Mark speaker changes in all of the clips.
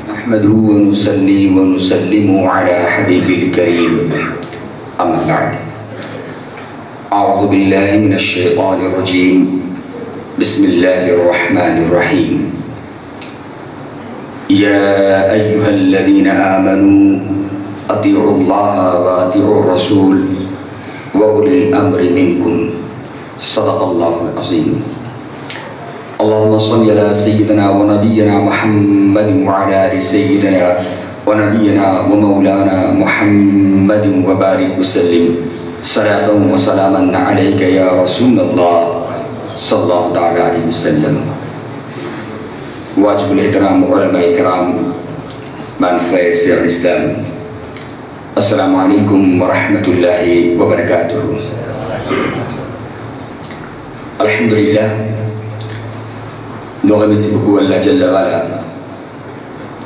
Speaker 1: نحمده ونصلي ونسلم على حبيبه الكريم أما بعد أعوذ بالله من الشيطان الرجيم بسم الله الرحمن الرحيم يا أيها الذين آمنوا أطيعوا الله وأطيعوا الرسول وأولي الأمر منكم صدق الله العظيم اللهم صل على سيدنا ونبينا محمد وعلى آل سيدنا ونبينا ومولانا محمد وبارك وسلم صلاة وسلاما عليك يا رسول الله صلى الله عليه وسلم. واجب الاحترام علماء الكرام من فيس الإسلام السلام عليكم ورحمة الله وبركاته. الحمد لله. Nous remercions beaucoup Allah Jalla Wala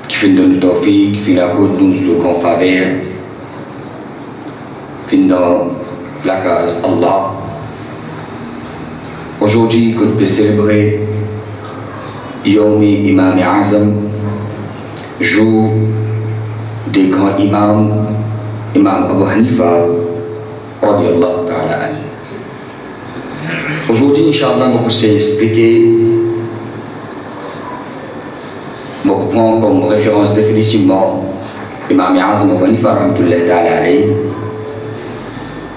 Speaker 1: qui fait de nous tawfiq, qui fait la route nous sous qu'on faveur, qui fait dans la case Allah. Aujourd'hui, qu'on peut célébrer Yomi Imam Azam, jour des grands imams, Imam Abu Hanifa, radiyallahu ta'ala. Aujourd'hui, Inch'Allah, nous pouvons expliquer. Je prends comme référence définitivement Imam Azam Abu Hanifa rahmatullahi ta'ala alayhi.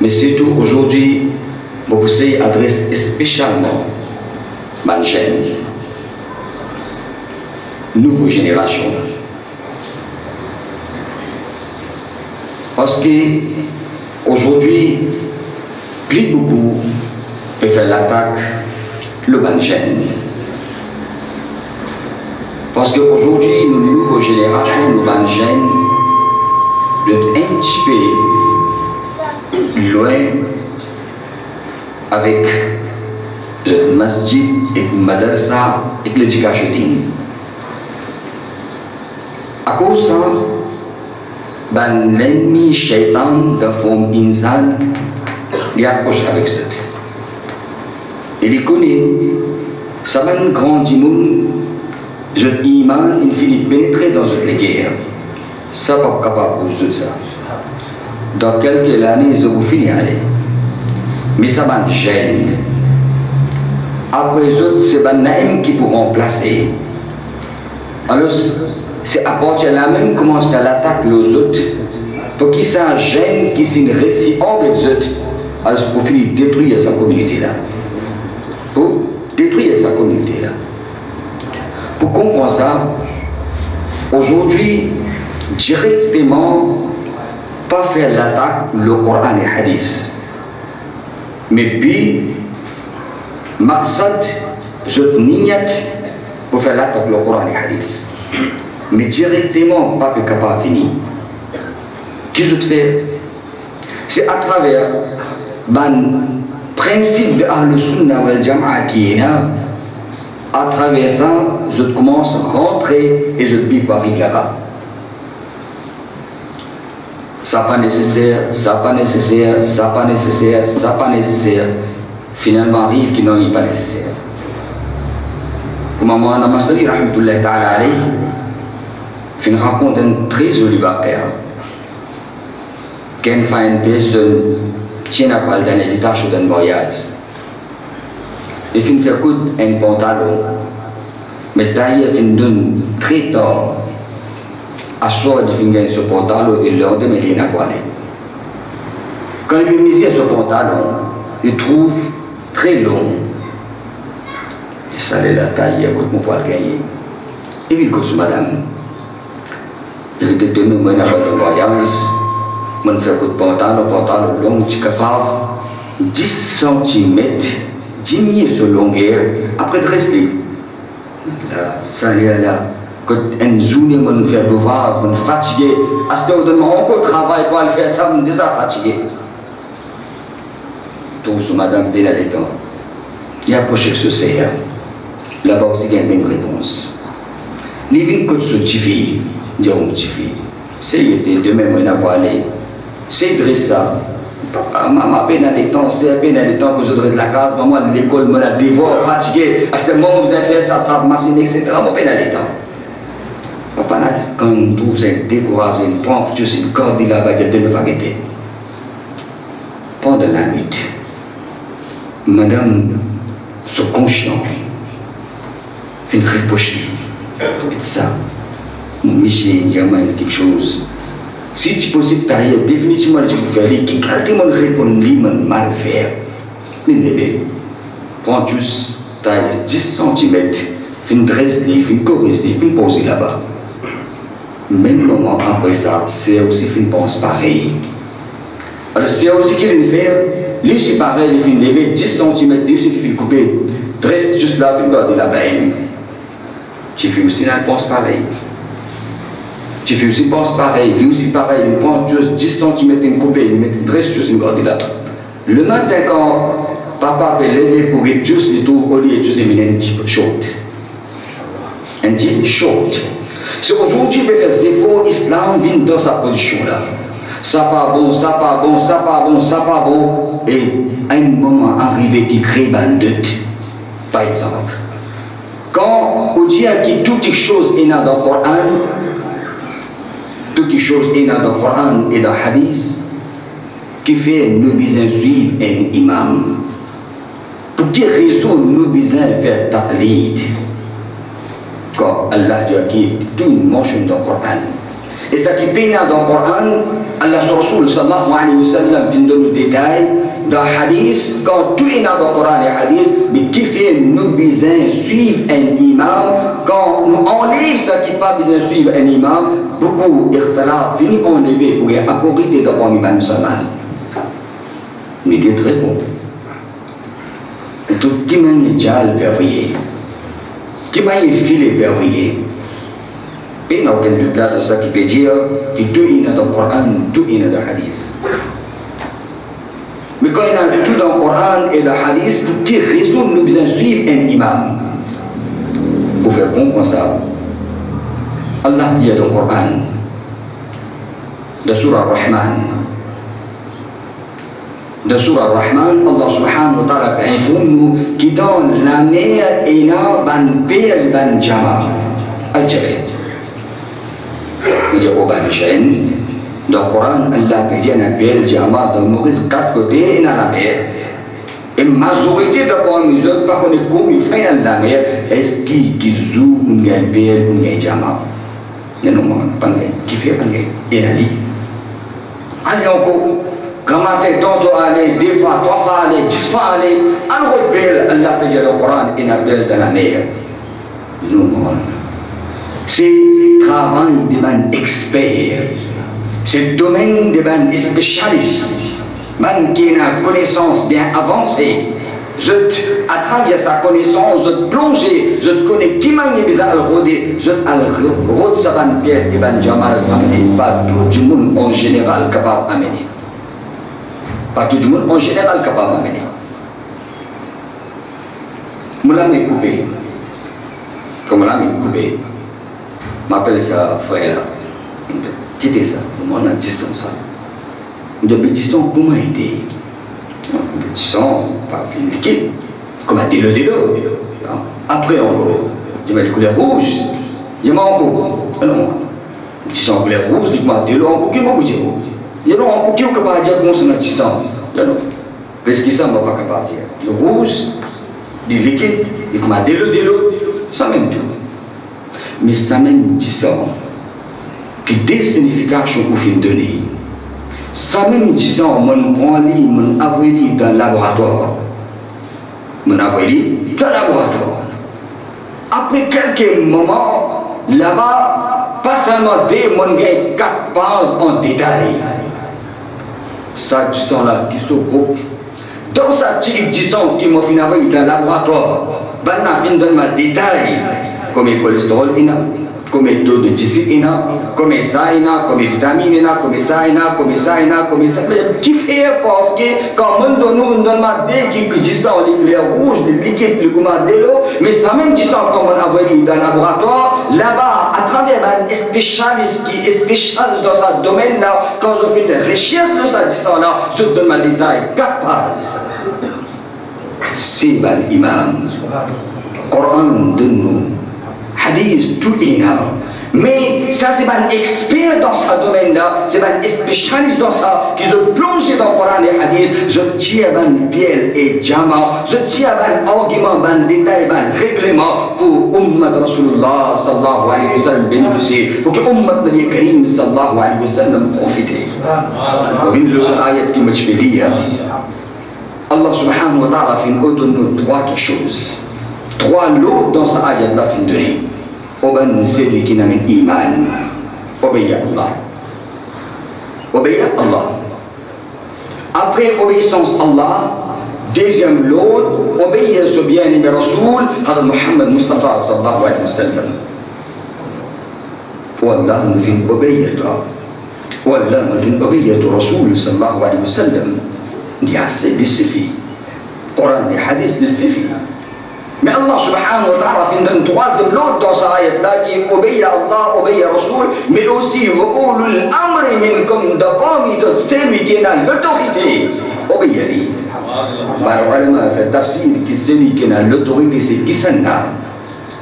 Speaker 1: Mais surtout aujourd'hui, je vous adresse spécialement ma chaîne, nouvelle génération. Parce que aujourd'hui, plus beaucoup peut faire l'attaque le ban-chaîne. Parce qu'aujourd'hui, nos nouvelles générations, nos ban-chaîne, doivent un petit peu loin avec le masjid et le madrasa et l'éducation. À cause de ça, l'ennemi shaitan de forme insan, il approche avec ça. Il connaît, ça va un grand dimon, je iman, il finit pénétrer dans une guerre. Ça n'est pas capable de ça. Dans quelques années, ils vont finir aller. Mais ça va gêner. Après les autres, c'est les naïms qui pourront remplacer. Alors, c'est à partir de là même commence à faire l'attaque les autres. Pour qu'ils ça gêne, qu'ils s'y récit avec les autres. Alors, pour finir détruire sa communauté là. Pour détruire sa communauté là. Pour comprendre ça, aujourd'hui, directement, pas faire l'attaque, le Coran et le Hadith. Mais puis, Maksad, je niat pour faire l'attaque, le Coran et le Hadith. Mais directement, pas capable de finir. Qu'est-ce que je fais? C'est à travers le principe de Ahl-Sunnah wal Jama'a qui est là. À travers ça, je commence à rentrer et je vis par là-bas. Ça pas nécessaire, ça pas nécessaire, ça pas nécessaire, ça pas nécessaire. Finalement, arrive qu'il n'en est pas nécessaire. Comme moi, Namastani, rahmatullahi ta'ala alayhi, je raconte un très joli baqia. Quand une personne qui tient à parler d'un héritage ou d'un voyage, il finit faire coup un pantalon, mais taille il finit donne très tard. À soi il finit ce pantalon et l'ordre mais il n'a pas. Quand il met ce pantalon, il trouve très long. Il salait la taille, écoute mon poil gagné. Et il écoute madame. Il était demain moi n'a pas de voyage. Moi fait coup de pantalon long, tu capable 10 cm. Diminuer sur longueur, après de rester. Là, ça y est là. Quand une journée, on fait l'ouvrage, on est fatigué. À ce moment, on encore travail pour aller faire ça, on est déjà fatigué. Tout ce madame Béla les temps. Il approche ce CR. Là-bas aussi, il y a une même réponse. Les vignes que ce Tifi, diront Tifi. C'est demain, on n'a pas aller. C'est Dressa. Maman, peine à des temps, c'est à peine à des temps que je devrais de la case, maman, l'école me la dévore, fatigué. À ce moment où vous avez fait ça, trappe, machine, etc. Mon peine à des temps. Papa, quand on trouve cette découragé, on prend juste une corde là-bas, il y a deux variétés. Pendant la nuit, madame, son conscient, une répoche, ça, Michel, il y a quelque chose. Si tu poses ta taille, définitivement, tu peux faire, qui calme le répondre, il mal faire. Il prend juste taille 10 cm, une dresse, une chorus, une pose là-bas. Même moment après ça, c'est aussi une pense pareil. Alors, c'est aussi qu'il vient faire, lui c'est pareil, il vient lever 10 cm, lui c'est qu'il vient couper, dresse juste là, puis garder la baie. Tu fais aussi une pense pareil. Tu fais aussi pense pareil, lui aussi pareil, il prend juste 10 cm, il coupe, il met une dresse juste, il garde là. Le matin, quand papa peut lever pour être juste, il trouve au lieu de juste un petit peu short. Un petit short. C'est aujourd'hui, il fait zéro, l'islam vient dans sa position là. Ça pas bon, ça pas bon, ça pas bon, ça pas bon. Et à un moment arrivé, il crée un doute. Par exemple, quand on dit que toutes les choses sont dans le Coran, toutes les choses sont dans le Coran et dans le Hadith, qui fait nous besoin suivre un imam. Pour quelle raison nous besoin faire taqlid? Quand Allah dit que tout le monde est dans le Coran. Et ça qui peine dans le Coran, Allah Rasul sallallahu alayhi wa sallam vient de nous détailler dans le hadith, quand tout est dans le Coran et le hadith, mais qui fait nous besoin suivre un imam, quand nous enlève ça qui pas besoin suivre un imam, beaucoup d'irtalaf finit enlever pour accorder des droits imam musulman. Mais c'est très bon. Tout qui m'a jal verrouillé, qui m'a filé verrouillé. Et n'a aucun doute là de ça qui peut dire que tout est dans le Coran, tout est dans le hadith. Mais quand il y a tout dans le Coran et dans le hadith, pour quelle raison nous besoin suivre un imam? Pour faire comprendre ça, Allah dit dans le Coran, dans Surah Ar-Rahman, dans Surah Ar-Rahman, Allah subhanahu wa ta'ala informe qui donne la mer et la ban père ban jama. Al-Jabal. Il y a Oban Chen. Dans le Coran, Allah peut dire un père jama dans Maurice 4 côtés et dans la mer. Et la majorité de les autres, par contre, comme ils font dans la mer, est-ce qu'ils jouent un père ou un jama? Il y a un moment, qui fait un gars. Et Ali. Allez encore. Comment t'es tantôt allé, 2 fois, 3 fois allé, 10 fois allé, un rebelle, Allah peut dire dans le Coran, et un rebelle dans la mer. Non, c'est travail de experts, c'est domaine de spécialistes, man qui a une connaissance bien avancée. À travers sa connaissance, je plonger, je connais qui m'a mis à le rôder, je rôde sa ban Pierre et ban Jamal amener, pas tout le monde en général capable d'amener. Pas tout le monde en général capable d'amener. Moula m'est coupé. Comme là m'est coupé. M'appelle ça frère. Quittez ça. On a distance ça. Depuis distance, comment aider? Distance, pas liquide. Comme un délo. Après encore, je mets les couleurs rouges. Je mets encore. Non. Distance couleur rouge, dis-moi délo encore qui m'a bougé. Il y a un qui est capable de dire qu'on s'en a distance. Parce que ça ne va pas capable de dire. Le rouge, du liquide, et comme un délo, ça même tout. Mais ça même distance. Que des significations qu'on fait donner. Ça même distance, on prend lui, on envoie lui dans le laboratoire. On envoie lui dans le laboratoire. Après quelques moments, là-bas, pas seulement des mon gars 4 pages en détail. Ça, du sang là, qui se groupe. Dans ça, tu dis sang qui m'a fait envoyer dans le laboratoire. Ben, on a fait dans le détail. Comme le cholestérol, comme le taux de glycémie, comme ça, comme les vitamines, comme ça. Qui fait parce que quand on donne des qui disent ça, les rouges, les liquides, les commandes de l'eau, mais ça même dit ça comme on a envoyé dans le laboratoire, là-bas, à travers un spécialiste qui est spécial dans ce domaine-là, quand on fait des recherches de ça, dit ça là, je donne un détail, 4 pages. C'est l'imam. Coran de nous. Hadith, tout est là. Mais ça, c'est un expert dans ce domaine-là, c'est un spécialiste dans ça, qui se plonge dans le Coran et le Hadith, je tiens un pierre et diamant, je tiens un argument, un détail, un règlement pour Ummat Rasulullah sallallahu alayhi wa sallam bénéficier, pour que Ummat Nabi Karim sallallahu alayhi wa sallam profite. Donc, une leçon ayat qui me fait lire. Allah subhanahu wa ta'ala fait nous trois quelque chose. Trois lots dans cette ayat-là fin de donner. Oban celui qui n'a pas d'iman, obéit à Allah. Obéit à Allah. Après obéissance à Allah, deuxième lot, obéir au bien-aimé Rasoul, Hadra Muhammad Mustafa sallallahu alayhi wa sallam. Wallah nous fin obéir à toi. Wallah nous fin obéir à Rasoul sallallahu alayhi wa sallam. Il y a assez de suffit. Coran et Hadith de suffit. Mais Allah subhanahu wa ta'ala fait une troisième lot dans sa ayat-là qui obéit à Allah, obéit à Rasoul, mais aussi au ulul amri minkum de parmi d'autres, celui qui a l'autorité, obéit à lui. Les ulama fait tafsir que celui qui a l'autorité, c'est qui s'en a.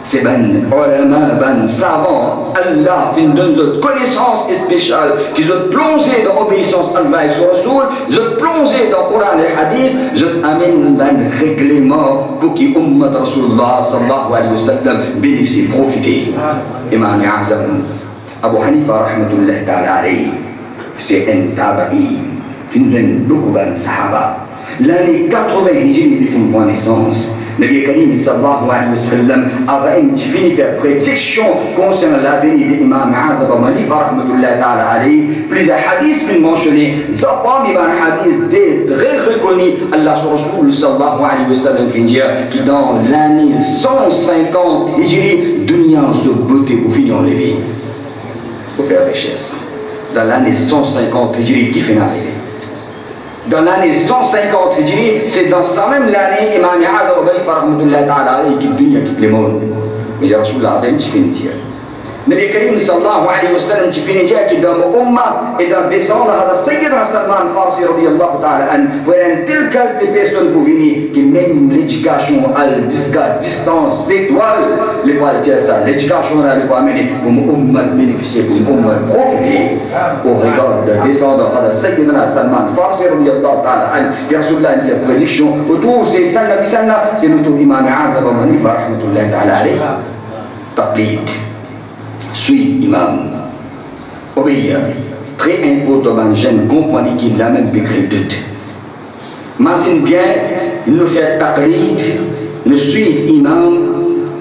Speaker 1: C'est ben ulama, ben savant, Allah fait une connaissance spéciale qui se plongé dans l'obéissance à Allah et son Rasoul, se plongé dans le Coran et le Hadith, je amène un règlement pour que Ummat Rasulullah sallallahu alayhi wa sallam bénéficie, profiter. Imam Azam, Abu Hanifa rahmatullahi ta'ala alayhi, c'est un taba'i, qui nous donne beaucoup de sahaba. L'année 80 Hijri, il fait une naissance. Nabi Karim sallallahu alayhi wa sallam avait une prédiction concernant l'avenir d'Imam Azam Abu Hanifa rahmatullahi ta'ala alayhi. Plusieurs hadiths sont mentionnés. Dans parmi les hadiths très reconnus, Allah Rasoul sallallahu alayhi wa sallam fait dire que dans l'année 150 Hijri, dunya se beauté pour finir les vies. Pour faire richesse. Dans l'année 150 Hijri, qui fait arriver? Dans l'année 150 Hijri, c'est dans sa même l'année, Imam Azam Abu Hanifa rahmatullahi ta'ala alayhi quitte dunya, quitte le monde. Mais Rasulullah a dit, tu finis dire. Nabi Karim sallallahu alayhi wa sallam, tu finis dire qu'il dans mon umma et dans descendre à Sayyidina Salman Farsi radiyallahu ta'ala an, pour une telle qualité de personnes pour venir, que même l'éducation à distance étoile, les voies dire ça, l'éducation à les voies mener pour mon umma bénéficier, pour mon umma profiter, au regard de descendre à Sayyidina Salman Farsi radiyallahu ta'ala an, que Rasulullah fait prédiction, autour c'est sallam sallam, c'est notre Imam Azam Abu Hanifa rahmatullahi ta'ala alayhi. Taqlid. Suis imam, obéir, très important dans une jeune compagnie qui l'a même écrit tout. Imagine bien, nous faire taqlid, nous suivre imam,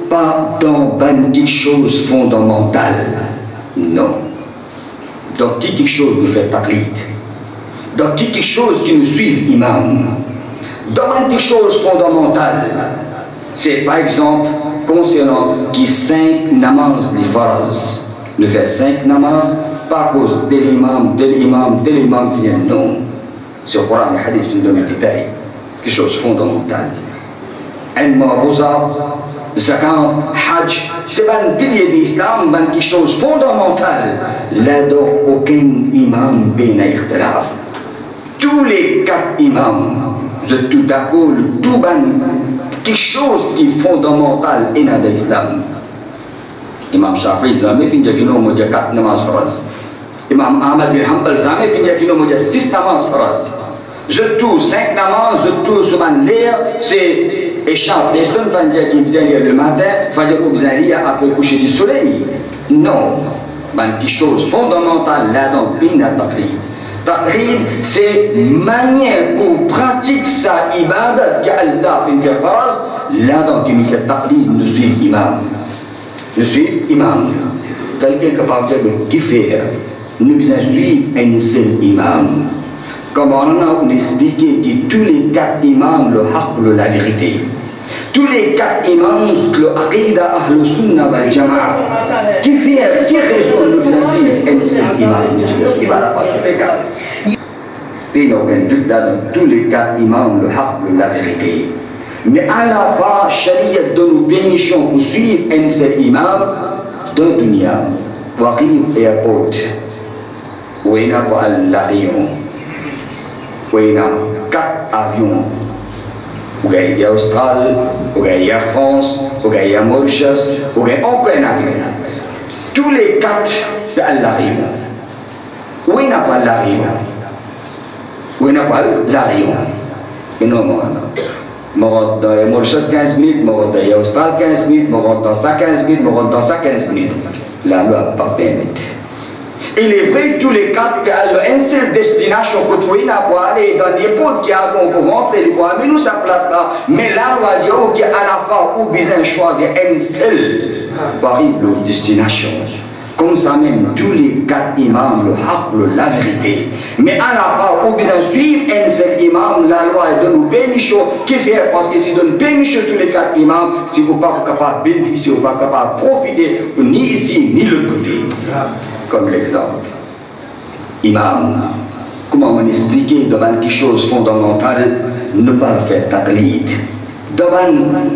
Speaker 1: pas dans quelque chose fondamental. Non. Dans quelque chose nous faire taqlid. Dans quelque chose qui nous suit imam. Dans quelque chose fondamental. C'est par exemple concernant qui 5 namaz les faraz. Ne fait 5 namaz, pas à cause de l'imam vient non. Sur le Coran et le Hadith, nous donnons des détails. Quelque chose de fondamental. Ilma, Rosa, Zakat, Hajj, c'est pas un pilier de l'islam, mais quelque chose de fondamental. Là-dedans, aucun imam n'a ikhtilaf. Tous les 4 imams, vous êtes tout d'accord, tout quelque chose qui est fondamental et dans l'islam. Imam Shafi'i jamais finit qu'il nous dit 4 namaz faraz. Imam Ahmad bin Hanbal jamais finit qu'il nous dit 6 namaz faraz. Je tout 5 namaz, je tout ce man lire, c'est échappe. Les gens vont dire qu'ils besoin lire le matin, vont dire qu'ils besoin lire après le coucher du soleil. Non, quelque chose fondamental là-dedans, bin al-taqlid. Taqlid, c'est manière pour pratiquer sa ibadat qu'Allah fait faire faraz, là-dedans qui nous fait taqlid, nous suivons imam. Nous suivons imam. Quelqu'un capable de dire qui fait, nous devons suivre un seul imam. Comme on a expliqué que tous les 4 imams le haqq, la vérité. Tous les 4 imams, le aqida, ahl sunnah wal jama'a. Qui fait, qui raison nous devons suivre un seul imam. Il va la faire. Puis nous avons tout là, tous les 4 imams, le haqq, la vérité. Mais à la fin, Sharia donne nous permission pour suivre un seul imam dans le dunya. Waqif airport. Où il y a l'avion. Où il y a 4 avions. Où il y a Australie, où il y a France, où il y a Mauritius, où il y a encore un avion. tous les quatre de Allah. Où il n'a pas la où il n'a pas la et non, moi, dans Mauritius 15 000, moi, dans Australie 15 000, moi, dans ça 15 000, moi, dans ça 15 000. La loi pas permis. Il est vrai tous les quatre qu'il y a une seule destination que tu n'as pas aller dans n'importe qui a pour rentrer, mais nous ça place là. Mais la loi dit qu'il y a à la fin où besoin choisir une seule variable destination. Comme ça même tous les quatre imams, le haq, la vérité. Mais à la fin où besoin suivre un seul imam, la loi donne nous bénéfice qui fait parce que si donne bénéfice tous les quatre imams, si vous n'êtes pas capable de bénéficier, vous n'êtes pas capable de profiter ni ici ni de l'autre côté. Comme l'exemple. Imam, comment on expliquer devant quelque chose fondamental, ne pas faire taqlid. Devant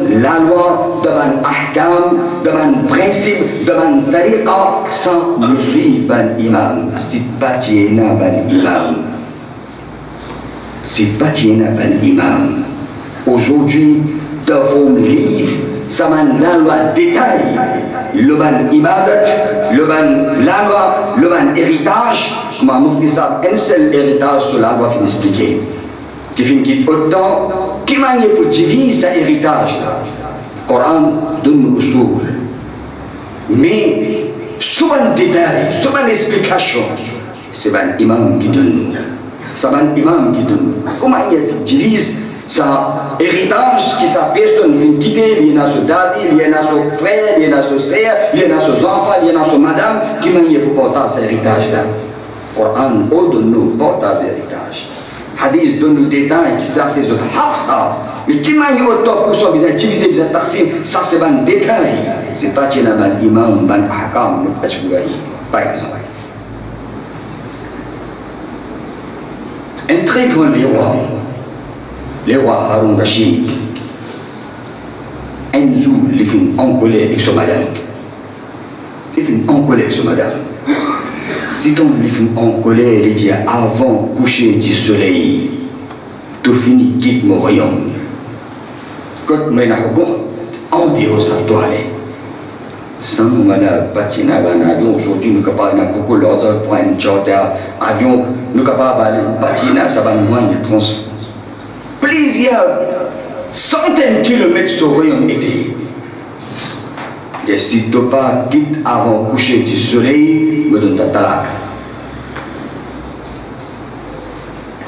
Speaker 1: la loi, devant ahkam, devant principe, devant tariqa, sans nous suivre un imam. C'est pas tiena un imam. C'est pas tiena un imam. Aujourd'hui, dans vos livres, ça m'a la loi détail. Le ban ibadat, le ban la loi, le ban héritage. Comment nous dit ça? Un seul héritage sur la loi fin expliquer. Qui finit qu'il autant, qui manie pour diviser cet héritage là. Le Coran donne nous sourd. Mais, souvent détail, souvent explication, c'est un imam qui donne. C'est un imam qui donne. Comment il divise ça héritage qui sa personne vient quitter, il y en a son daddy, il y en a son frère, il y en a son sœur, il y en a son enfant, il y en a son madame, qui manie pour porter cet héritage là. Le Coran donne nous porter cet héritage. Hadith donne nous des détails qui ça c'est autre haq ça. Mais qui manie autant pour soi, bien diviser, bien taqsim, ça c'est un détail. C'est pas qu'il y a un imam, un ahkam, par exemple. Un très grand roi Haroun Rachid, un jour, il fait en colère avec son madame. Il fait en colère avec son madame. Si ton fait en colère, il dit avant coucher du soleil, tout fini, quitte mon royaume. Quand je suis en dehors de sa toilette, sans nous patina avion, aujourd'hui nous sommes capables de beaucoup d'autres points de charter, avion, nous sommes capables de patina, ça va nous de transport. Plusieurs centaines de kilomètres sur le royaume été. Et si tu pas quitte avant coucher du soleil, me donne ta talak.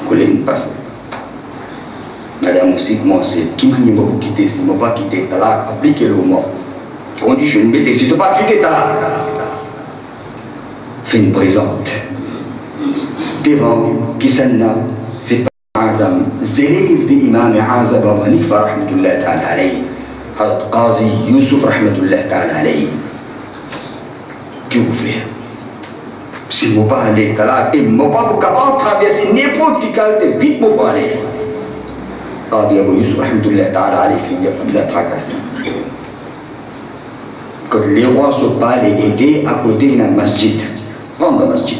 Speaker 1: Collègue passe. Madame aussi, moi c'est qui m'a dit pour quitter, si je ne pas quitter talak, appliquez-le au mot. Condition, mais si tu ne pas quitter talak, fais une présente. Devant qui s'en a, c'est pas Azam. Zélève d'Imam Azam Abu Hanifa rahmatullah ta'ala alayhi. Hazrat Qazi Yusuf rahmatullah ta'ala alayhi. Que vous faites? Si je ne pas aller talak, et je ne pas capable de traverser n'importe quelle qualité, vite je ne pas aller. Qazi Abu Yusuf rahmatullah ta'ala alayhi finit comme ça tracasse. Quand les rois sont pas allés aider à côté d'un masjid, rentre dans le masjid.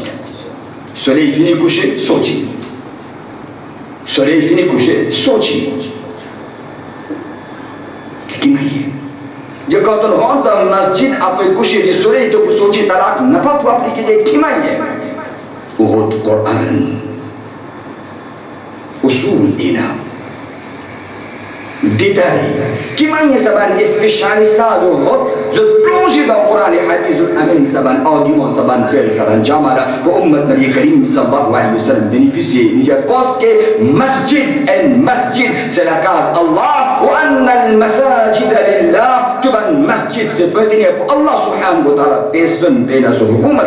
Speaker 1: Soleil finit de coucher, sorti. Soleil finit de coucher, sorti. Qui m'a dit? Quand on rentre dans le masjid après le coucher du soleil, tu peux sortir talak, n'a pas pour appliquer des kimaïs. Au Coran, au Soul Ina. Détail. Qui m'a dit ça va être spécialiste de route, je plonge dans le Coran et hadith, amen, ça va être argument, ça va être faire, ça va être jamala, pour Ummat Nabi Karim sallallahu alayhi wa sallam bénéficier. Je pense que masjid, c'est la case Allah, wa anna al-masajid lillah, tout un masjid, c'est peut-être pour Allah subhanahu wa ta'ala, personne ne sur hukumat.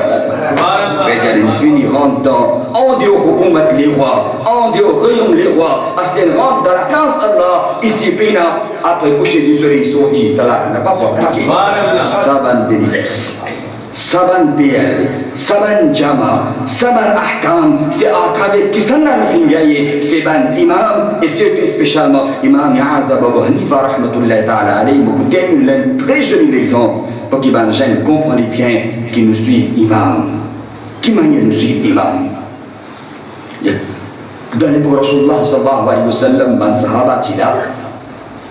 Speaker 1: C'est-à-dire, il finit rentre en dehors hukumat les rois, en dehors royaume les rois, parce qu'elle rentre dans la case Allah, ici, après coucher du soleil sorti, n'a pas pour appliquer. Saban bénéfice, saban PL, saban Jama, saban Ahkam, c'est à travers qui s'en a fait c'est ban imam, et surtout spécialement imam Azam Abu Hanifa rahmatullah ta'ala alayhi, vous terminez un très joli exemple pour qu'il va jamais comprendre bien qui nous suit imam. Qui manière nous suit imam? Dans les pour Rasulullah sallallahu alayhi wa sallam, ban sahaba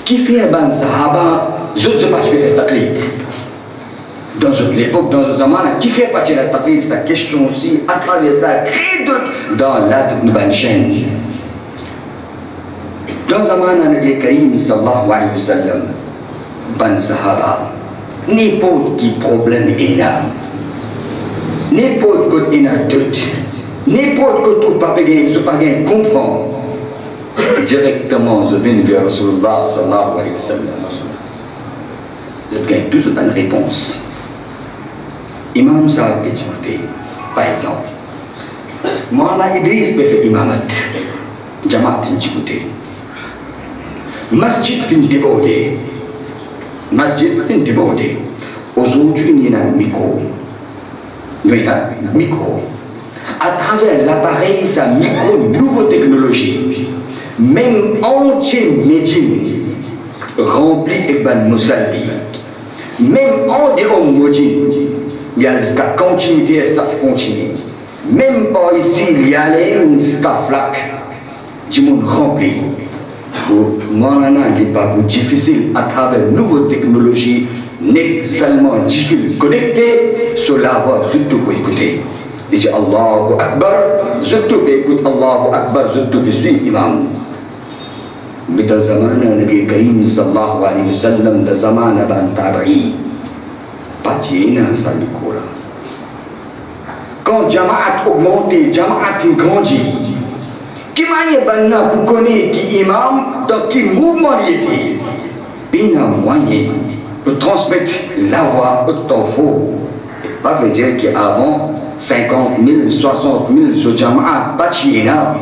Speaker 1: qui fait ban sahaba, je ne sais pas ce que fait taqlid. dans une époque, dans un zaman, qui fait partie de la taqlid, sa question aussi, à travers ça, crée d'autres dans l'art de nouvelle chaîne. Dans un zaman, Nabi Karim sallallahu alayhi wa sallam, ban sahaba, n'importe qui problème est là, n'importe quoi est là doute, n'importe quoi tout pas bien comprendre, directement je viens vers Rasulullah sallallahu alayhi wa sallam. Je gagne toujours une réponse. Imam Sahab peut écouter, par exemple. Maulana Idriss peut faire imamat. Jamaat peut écouter. Masjid peut déborder. Masjid peut déborder. Aujourd'hui, il y a un micro. Il y a un micro. À travers l'appareil, sa micro, nouvelle technologie. Même entier médine rempli et ban musalli. Même en dehors modine. Il y a la continuité, ça continue. Même pas ici, il y a une flaque. Du monde rempli. Moi, il n'est pas difficile à travers de nouvelles technologies, n'est seulement difficile connecter sur la voie, surtout pour écouter. Il dit Allahu Akbar, surtout pour écouter Allahu Akbar, surtout pour suivre l'imam. Mais dans le zaman, Nabi Karim sallallahu alayhi wa sallam, dans le zaman, ban tabi'i. Quand Jamaat augmente, Jamaat grandit. Qui m'a banna pour connaître qui imam dans qui mouvement il était. Il y a moyen de transmettre la voix au temps faux. Pas veut dire qu'avant 50 000, 60 000 sur Jamaat, pas de là,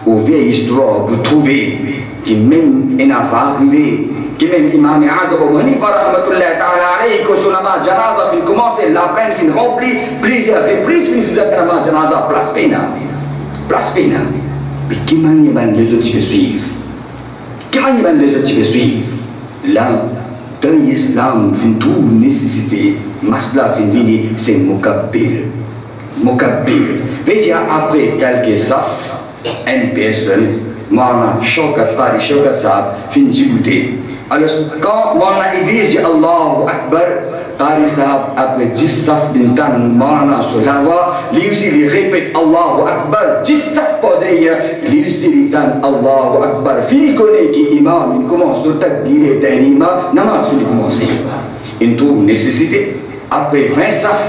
Speaker 1: ou vieille histoire, vous trouvez qui même il n'a pas arrivé. Qui même Imam Azab Abu Hanifa rahmatullah ta'ala alayhi que son nama janaza fin commencer la peine fin remplie plusieurs reprises fin faisait nama janaza place pena mais qui m'a ban les autres qui suivent qui m'a ban les autres qui suivent là dans l'islam fin tout nécessité masla fin vini c'est mukabbir veja après quelques saf une personne maana chocat pari chocat sab fin djibouté. Alors, quand Maulana Idriss dit Allahu Akbar, Qari Sahab après 10 saf d'intan Maulana sur la voix, lui aussi il répète Allahu Akbar, 10 saf pour d'ailleurs, lui aussi il dit Allahu Akbar. Fini connaît qui imam, il commence le takbir et imam, namaz fini commencer. Il trouve nécessité. Après 20 saf,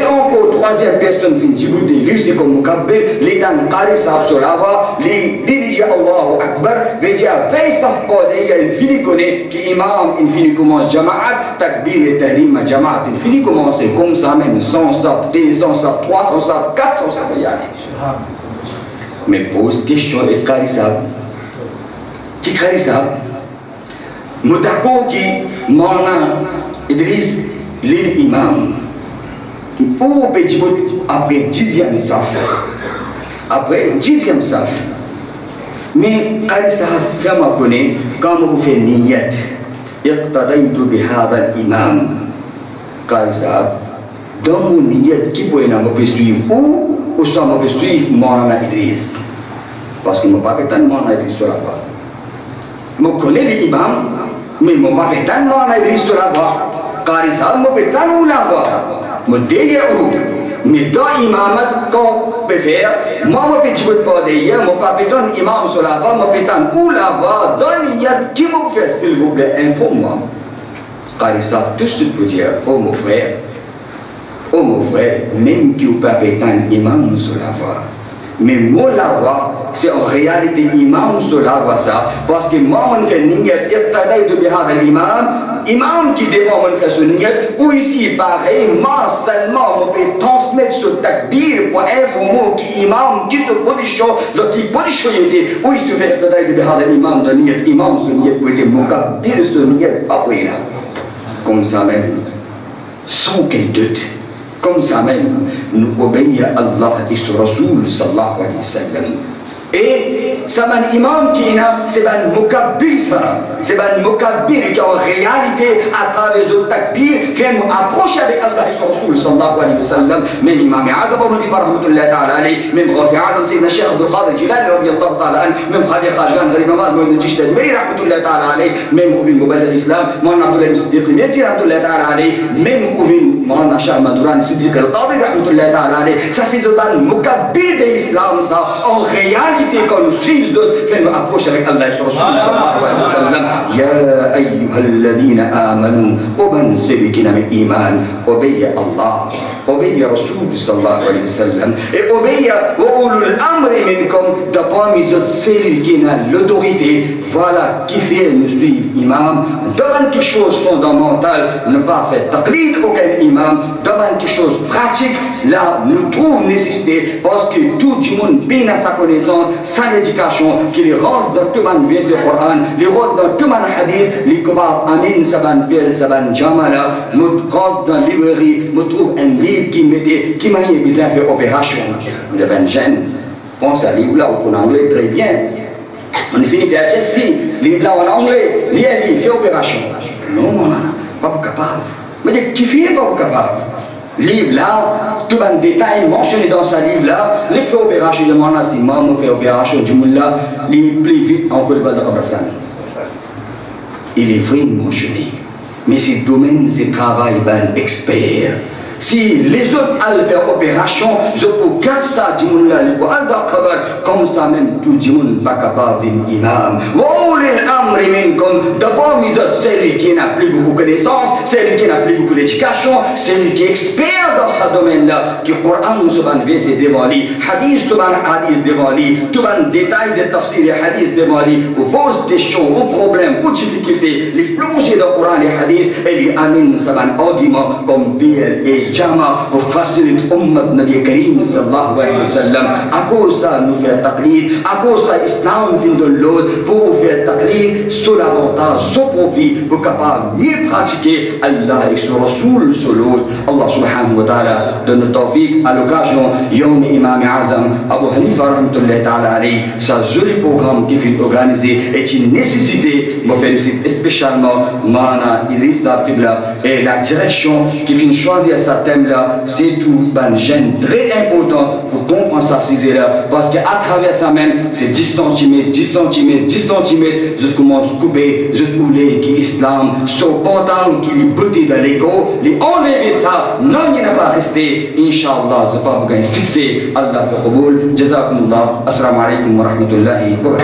Speaker 1: encore troisième personne fin djibouté, lui c'est comme Mukabbir, l'état Qari Sahab sur la voix, lui dit Allahu Akbar, veut dire 20 saf pour d'ailleurs, il finit connaît qui imam, il finit commence Jamaat, takbir et tahrim à Jamaat, il finit commencer comme ça même 100 saf, 200 saf, 300 saf, 400 saf, il y a. Mais pose question et Qari Sahab. Qui Qari Sahab? Nous d'accord qui Maulana Idriss l'imam ou après 10e saf après 10e saf mais Qari Sahab fait ma connaître quand vous faites niyat iqtadaytu bihadha al-imam Qari Sahab dans mon niyat qui peut me suivre ou soit me suivre Maulana Idriss parce que je ne pas tant Maulana Idriss sur la voie je connais l'imam mais je ne pas tant Maulana Idriss sur la voie Qari Sahab me fait tant ou la voie me dégué où mais dans imamat qu'on peut faire moi je peux pas dire mon pas tant imam sur la voie me fait tant ou la voie dans l'iyat qui me fait s'il vous plaît informe-moi Qari Sahab tout de suite peut dire oh mon frère même qui vous pas tant imam sur la voie mais moi la voix c'est en réalité imam sur la voix ça parce que moi on fait niyat iqtadaytu bihadha imam qui devant on fait ce niyat ou ici pareil moi seulement on peut transmettre ce takbir pour informer qui imam qui se position qui position ou il se fait iqtadaytu bihadha imam de niyat imam ce niyat pour être mukabbir ce niyat pas pour là comme ça même sans qu'un doute. Comme ça même, nous obéissons à Allah et son Rasoul sallallahu alayhi wa sallam. Et c'est un imam qui c'est un mukabbir, c'est un mukabbir qui en réalité, à travers le takbir, fait nous approcher avec Allah et son Rasoul sallallahu alayhi wa sallam. Même imam Azam, rahmatullahi ta'ala alayhi, même Ghawsi Azam, Sayyidina Cheikh Abdul Qadir Jilani, radiyallahu ta'ala anhu, même Khadi Khadjan, Gharib Ahmad, Mohamed Jishtad Bey, rahmatullahi ta'ala alayhi, même Ouvin Mubadal Islam, Mohamed Abdullah Siddiq Mehdi, rahmatullahi ta'ala alayhi, même Ouvin Mohamed Shah Madouran, Siddiq Al-Qadi, rahmatullahi ta'ala alayhi. Ça, c'est un mukabbir de l'islam, ça. En réalité, quand nous suivons d'autres, fait nous approcher avec Allah et son Rasoul sallallahu alayhi wa sallam. Ya ayyuhalladhina amanu, oban celui qui n'a pas iman, obéis à Allah, obéis à Rasoul sallallahu alayhi wa sallam, et obéis à ulul amri minkum, de parmi autres celui qui n'a l'autorité. Voilà qui fait nous suivre imam. Devant quelque chose fondamental, ne pas faire taqlid aucun imam. Devant quelque chose pratique, là nous trouvons nécessité, parce que tout le monde bien à sa connaissance, sa éducation, qui les rentre dans tout le verset du Coran, les rentre dans tout le hadith, les kebab amin, saban fiel, saban jamala, nous rentre dans la librairie, nous trouvons un livre qui m'a besoin de faire opération. Vous avez un jeune, pense à livre là, on anglais très bien. On finit par dire si, livre là en anglais, lire un livre, fait opération. Non, pas capable. Mais qui fait pas capable? Livre là, tout un détail mentionné dans ce livre là, les fait opération, le monde si maman fait opération du monde là, les plus vite en Côte d'Ivoire de Kabastan. Il est vrai mentionné, mais ce domaine, c'est travail d'un expert. Si les autres allaient faire opération, je peux garder ça du monde là, comme ça même tout le monde n'est pas capable d'imam. D'abord, celui qui n'a plus beaucoup de connaissances, celui qui n'a plus beaucoup d'éducation, celui qui est expert dans ce domaine-là, qui le Coran nous a verset devant lui, hadith devant lui, tout un détail de tafsir et hadith devant lui, ou pose des questions, ou problèmes, ou difficultés, les plonger dans le Coran et hadith, et les amène ça un argument comme Pierre et Jama pour faciliter l'ummat Nabi Karim sallallahu alayhi wa sallam. À cause ça, nous faisons taqlid, à cause ça, l'islam vient de l'autre, pour faire taqlid, sur l'avantage, sur profit, pour capable mieux pratiquer Allah et son Rasoul sur l'autre. Allah subhanahu wa ta'ala donne le tawfiq à l'occasion, Yom Imam Azam, Abu Hanifa rahmatullahi ta'ala alayhi, sa joli programme qui fait organiser est une nécessité. Je félicite spécialement Mana Idrissa Qibla et la direction qui fait choisir sa thème-là, c'est tout un gène très important pour comprendre ça, là, parce qu'à travers ça même, c'est 10 cm, 10 cm, 10 cm, je commence à couper, je voulais qui islam, son pantalon qui est beauté dans l'écho, les enlever ça, non, il n'a pas resté, Inch'Allah, je ne vais pas vous gagner succès, Allah fait Qaboul, Jazakumullah, Assalamu alaikum wa rahmatullahi wa barakatuh.